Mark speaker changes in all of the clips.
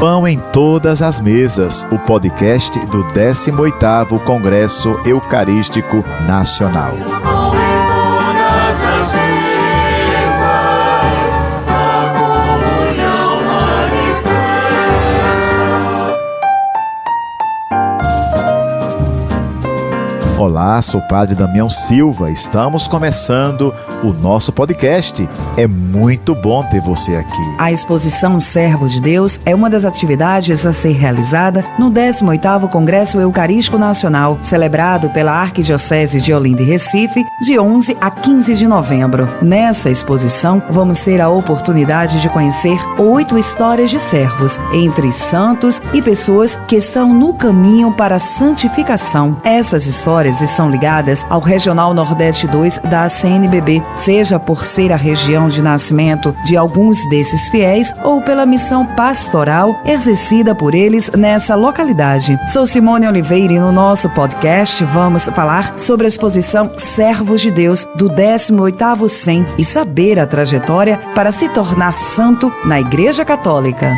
Speaker 1: Pão em Todas as Mesas, o podcast do 18º Congresso Eucarístico Nacional. Olá, sou o Padre Damião Silva. Estamos começando o nosso podcast. É muito bom ter você aqui.
Speaker 2: A exposição Servo de Deus é uma das atividades a ser realizada no 18º Congresso Eucarístico Nacional, celebrado pela Arquidiocese de Olinda e Recife, de 11 a 15 de novembro. Nessa exposição, vamos ter a oportunidade de conhecer 8 histórias de servos, entre santos e pessoas que estão no caminho para a santificação. Essas histórias estão ligadas ao Regional Nordeste 2 da CNBB, seja por ser a região de nascimento de alguns desses fiéis ou pela missão pastoral exercida por eles nessa localidade. Sou Simone Oliveira e no nosso podcast vamos falar sobre a exposição Servos de Deus do 18º CEM e saber a trajetória para se tornar santo na Igreja Católica.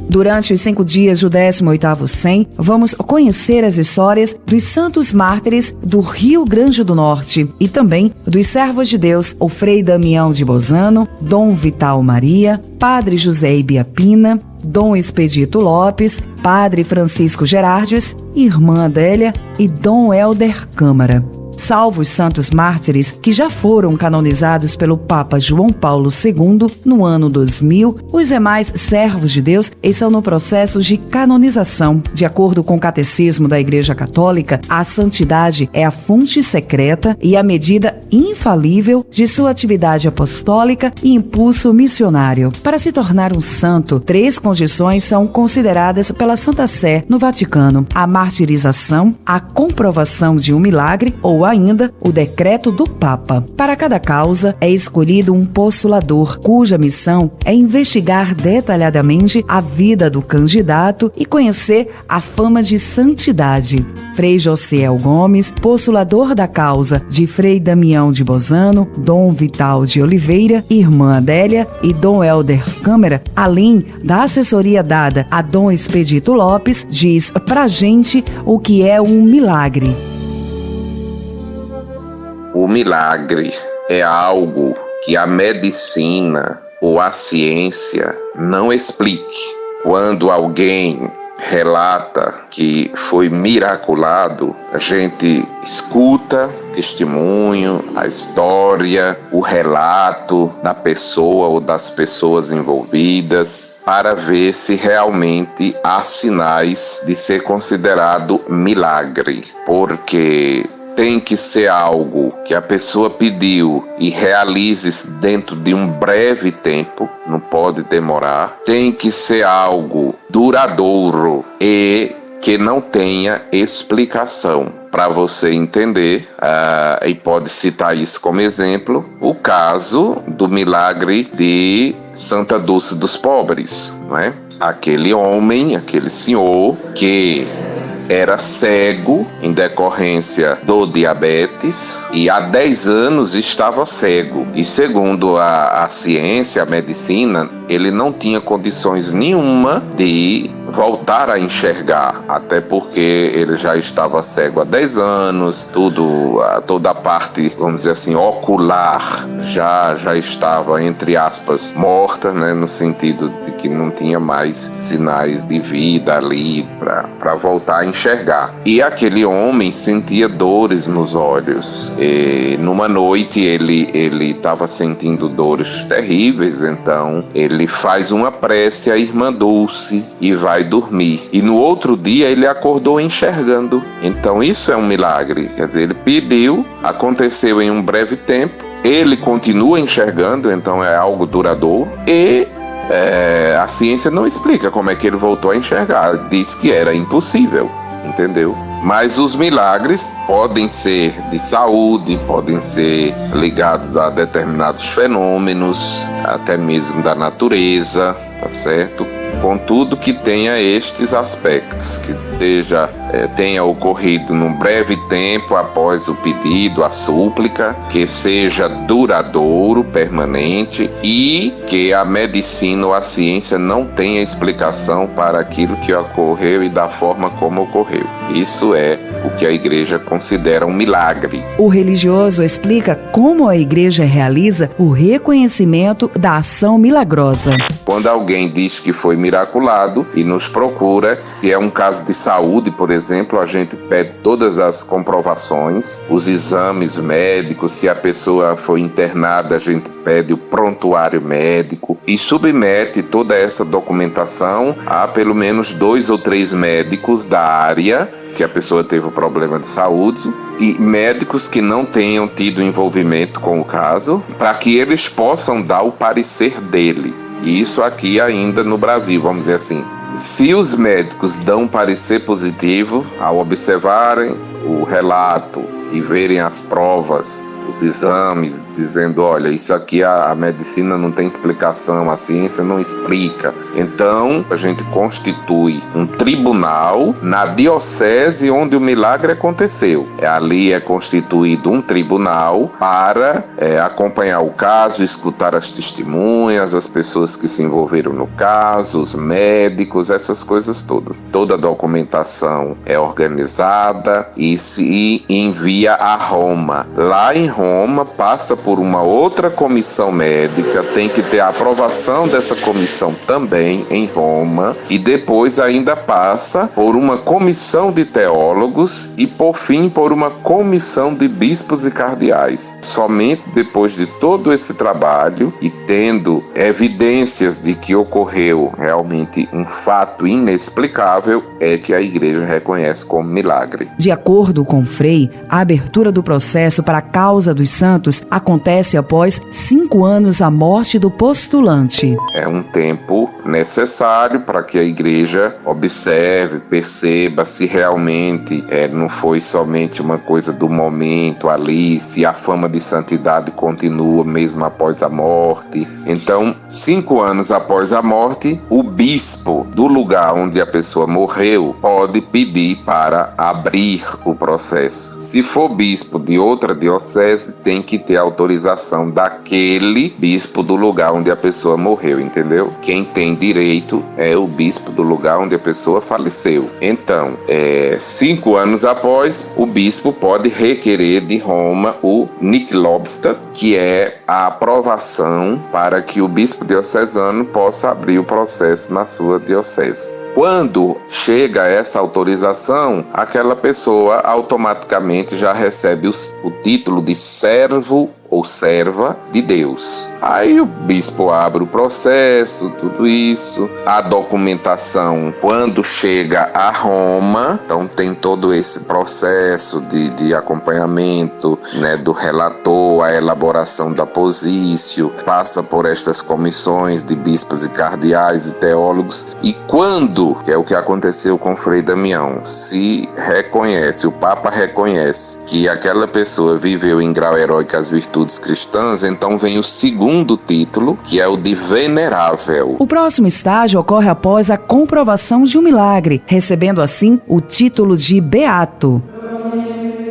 Speaker 2: Durante os 5 dias do 18º CEM, vamos conhecer as histórias dos santos mártires do Rio Grande do Norte e também dos servos de Deus, o Frei Damião de Bozano, Dom Vital Maria, Padre José Ibiapina, Dom Expedito Lopes, Padre Francisco Gerardes, Irmã Adélia e Dom Helder Câmara. Salvo os santos mártires que já foram canonizados pelo Papa João Paulo II no ano 2000, os demais servos de Deus estão no processo de canonização. De acordo com o Catecismo da Igreja Católica, a santidade é a fonte secreta e a medida infalível de sua atividade apostólica e impulso missionário. Para se tornar um santo, 3 condições são consideradas pela Santa Sé no Vaticano: a martirização, a comprovação de um milagre ou ainda o decreto do Papa. Para cada causa é escolhido um postulador, cuja missão é investigar detalhadamente a vida do candidato e conhecer a fama de santidade. Frei Josiel Gomes, postulador da causa de Frei Damião de Bozano, Dom Vital de Oliveira, Irmã Adélia e Dom Helder Câmara, além da assessoria dada a Dom Expedito Lopes, diz pra gente o que é um milagre.
Speaker 3: O milagre é algo que a medicina ou a ciência não explique. Quando alguém relata que foi miraculado, a gente escuta testemunho, a história, o relato da pessoa ou das pessoas envolvidas para ver se realmente há sinais de ser considerado milagre, porque tem que ser algo que a pessoa pediu e realize dentro de um breve tempo, não pode demorar. Tem que ser algo duradouro e que não tenha explicação. Para você entender, e pode citar isso como exemplo, o caso do milagre de Santa Dulce dos Pobres, não é? Aquele homem, aquele senhor que era cego em decorrência do diabetes e há 10 anos estava cego. E segundo a ciência, a medicina, ele não tinha condições nenhuma de voltar a enxergar, até porque ele já estava cego há 10 anos, toda a parte, vamos dizer assim, ocular já estava, entre aspas, morta, né, no sentido de que não tinha mais sinais de vida ali para voltar a enxergar. E aquele homem sentia dores nos olhos. E numa noite ele estava sentindo dores terríveis, então ele faz uma prece à Irmã Dulce e vai dormir. E no outro dia ele acordou enxergando. Então isso é um milagre. Quer dizer, ele pediu, aconteceu em um breve tempo, ele continua enxergando, então é algo duradouro. E a ciência não explica como é que ele voltou a enxergar. Diz que era impossível, entendeu? Mas os milagres podem ser de saúde, podem ser ligados a determinados fenômenos, até mesmo da natureza, tá certo? Contudo que tenha estes aspectos, que seja tenha ocorrido num breve tempo após o pedido, a súplica, que seja duradouro, permanente e que a medicina ou a ciência não tenha explicação para aquilo que ocorreu e da forma como ocorreu. Isso é o que a igreja considera um milagre.
Speaker 2: O religioso explica como a igreja realiza o reconhecimento da ação milagrosa.
Speaker 3: Quando alguém diz que foi miraculado e nos procura, se é um caso de saúde, por exemplo, a gente pede todas as comprovações, os exames médicos. Se a pessoa foi internada, a gente pede o prontuário médico e submete toda essa documentação a pelo menos 2 ou 3 médicos da área que a pessoa teve um problema de saúde e médicos que não tenham tido envolvimento com o caso, para que eles possam dar o parecer dele. E isso aqui ainda no Brasil, vamos dizer assim. Se os médicos dão um parecer positivo, ao observarem o relato e verem as provas, os exames, dizendo, olha, isso aqui a medicina não tem explicação, a ciência não explica. Então, a gente constitui um tribunal na diocese onde o milagre aconteceu. Ali é constituído um tribunal para acompanhar o caso, escutar as testemunhas, as pessoas que se envolveram no caso, os médicos, essas coisas todas. Toda a documentação é organizada e se envia a Roma. Lá em Roma, passa por uma outra comissão médica, tem que ter a aprovação dessa comissão também em Roma, e depois ainda passa por uma comissão de teólogos e, por fim, por uma comissão de bispos e cardeais. Somente depois de todo esse trabalho e tendo evidências de que ocorreu realmente um fato inexplicável, é que a igreja reconhece como milagre.
Speaker 2: De acordo com Frei, a abertura do processo para a causa dos santos acontece após 5 anos a morte do postulante.
Speaker 3: É um tempo necessário para que a igreja observe, perceba se realmente não foi somente uma coisa do momento ali, se a fama de santidade continua mesmo após a morte. Então, 5 anos após a morte, o bispo do lugar onde a pessoa morreu pode pedir para abrir o processo. Se for bispo de outra diocese, tem que ter autorização daquele bispo do lugar onde a pessoa morreu, entendeu? Quem tem direito é o bispo do lugar onde a pessoa faleceu. Então, 5 anos após, o bispo pode requerer de Roma o Nunc Lobsta, que é a aprovação para que o bispo diocesano possa abrir o processo na sua diocese. Quando chega essa autorização, aquela pessoa automaticamente já recebe o título de servo ou serva de Deus. Aí o bispo abre o processo, tudo isso, a documentação quando chega a Roma, então tem todo esse processo de acompanhamento, né, do relator, a elaboração da posício, passa por estas comissões de bispos e cardeais e teólogos, e quando, que é o que aconteceu com Frei Damião, se reconhece, o Papa reconhece que aquela pessoa viveu em grau heróico as virtudes cristãs, então vem o segundo título, que é o de venerável.
Speaker 2: O próximo estágio ocorre após a comprovação de um milagre, recebendo assim o título de beato.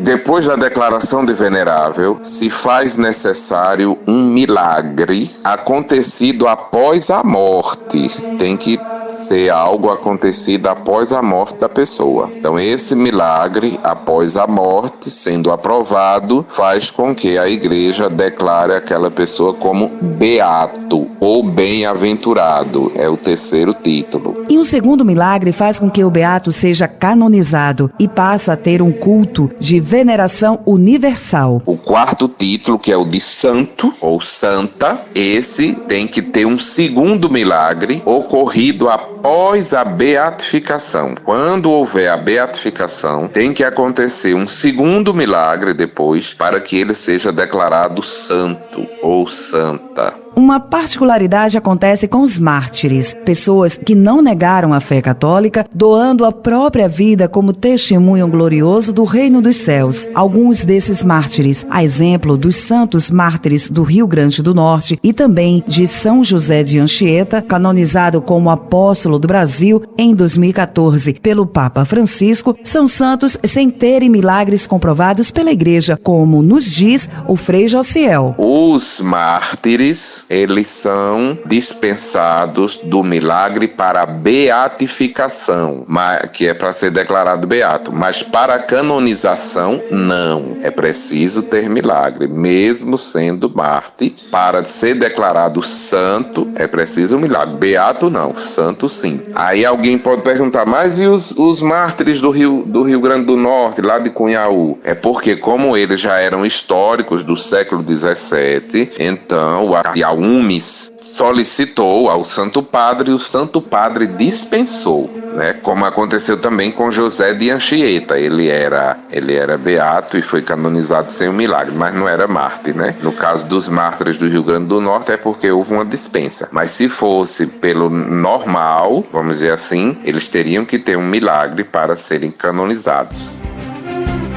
Speaker 3: Depois da declaração de venerável, se faz necessário um milagre acontecido após a morte. Tem que ser algo acontecido após a morte da pessoa. Então esse milagre, após a morte, sendo aprovado, faz com que a igreja declare aquela pessoa como beato ou bem-aventurado. É o terceiro título.
Speaker 2: E um segundo milagre faz com que o beato seja canonizado e passa a ter um culto de veneração universal.
Speaker 3: O quarto título, que é o de santo ou santa, esse tem que ter um segundo milagre ocorrido após a beatificação. Quando houver a beatificação, tem que acontecer um segundo milagre depois para que ele seja declarado santo ou santa.
Speaker 2: Uma particularidade acontece com os mártires, pessoas que não negaram a fé católica, doando a própria vida como testemunho glorioso do reino dos céus. Alguns desses mártires, a exemplo dos santos mártires do Rio Grande do Norte e também de São José de Anchieta, canonizado como apóstolo do Brasil em 2014 pelo Papa Francisco, são santos sem terem milagres comprovados pela Igreja, como nos diz o Frei Josiel.
Speaker 3: Os mártires, eles são dispensados do milagre para a beatificação, que é para ser declarado beato, mas para a canonização, não. É preciso ter milagre, mesmo sendo mártir. Para ser declarado santo, é preciso um milagre. Beato não, santo sim. Aí alguém pode perguntar, mas e os mártires do Rio Grande do Norte, lá de Cunhaú? É porque, como eles já eram históricos do século XVII, então a UMES solicitou ao Santo Padre e o Santo Padre dispensou, né? Como aconteceu também com José de Anchieta. Ele era beato e foi canonizado sem um milagre, mas não era mártir, né? No caso dos mártires do Rio Grande do Norte é porque houve uma dispensa. Mas se fosse pelo normal, vamos dizer assim, eles teriam que ter um milagre para serem canonizados.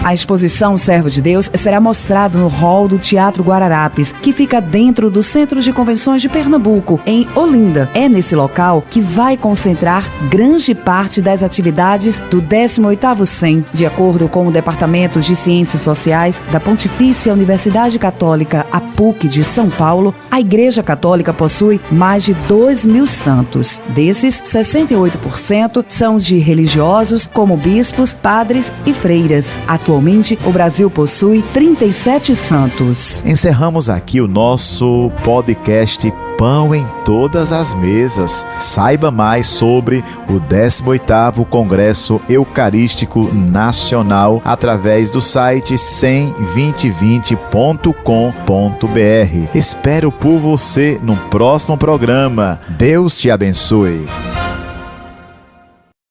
Speaker 2: A exposição Servo de Deus será mostrada no hall do Teatro Guararapes, que fica dentro do Centro de Convenções de Pernambuco, em Olinda. É nesse local que vai concentrar grande parte das atividades do 18º CEM. De acordo com o Departamento de Ciências Sociais da Pontifícia Universidade Católica, a PUC de São Paulo, a Igreja Católica possui mais de 2.000 santos. Desses, 68% são de religiosos, como bispos, padres e freiras. Atualmente, o Brasil possui 37 santos.
Speaker 1: Encerramos aqui o nosso podcast Pão em Todas as Mesas. Saiba mais sobre o 18º Congresso Eucarístico Nacional através do site sem2020.com.br. Espero por você no próximo programa. Deus te abençoe.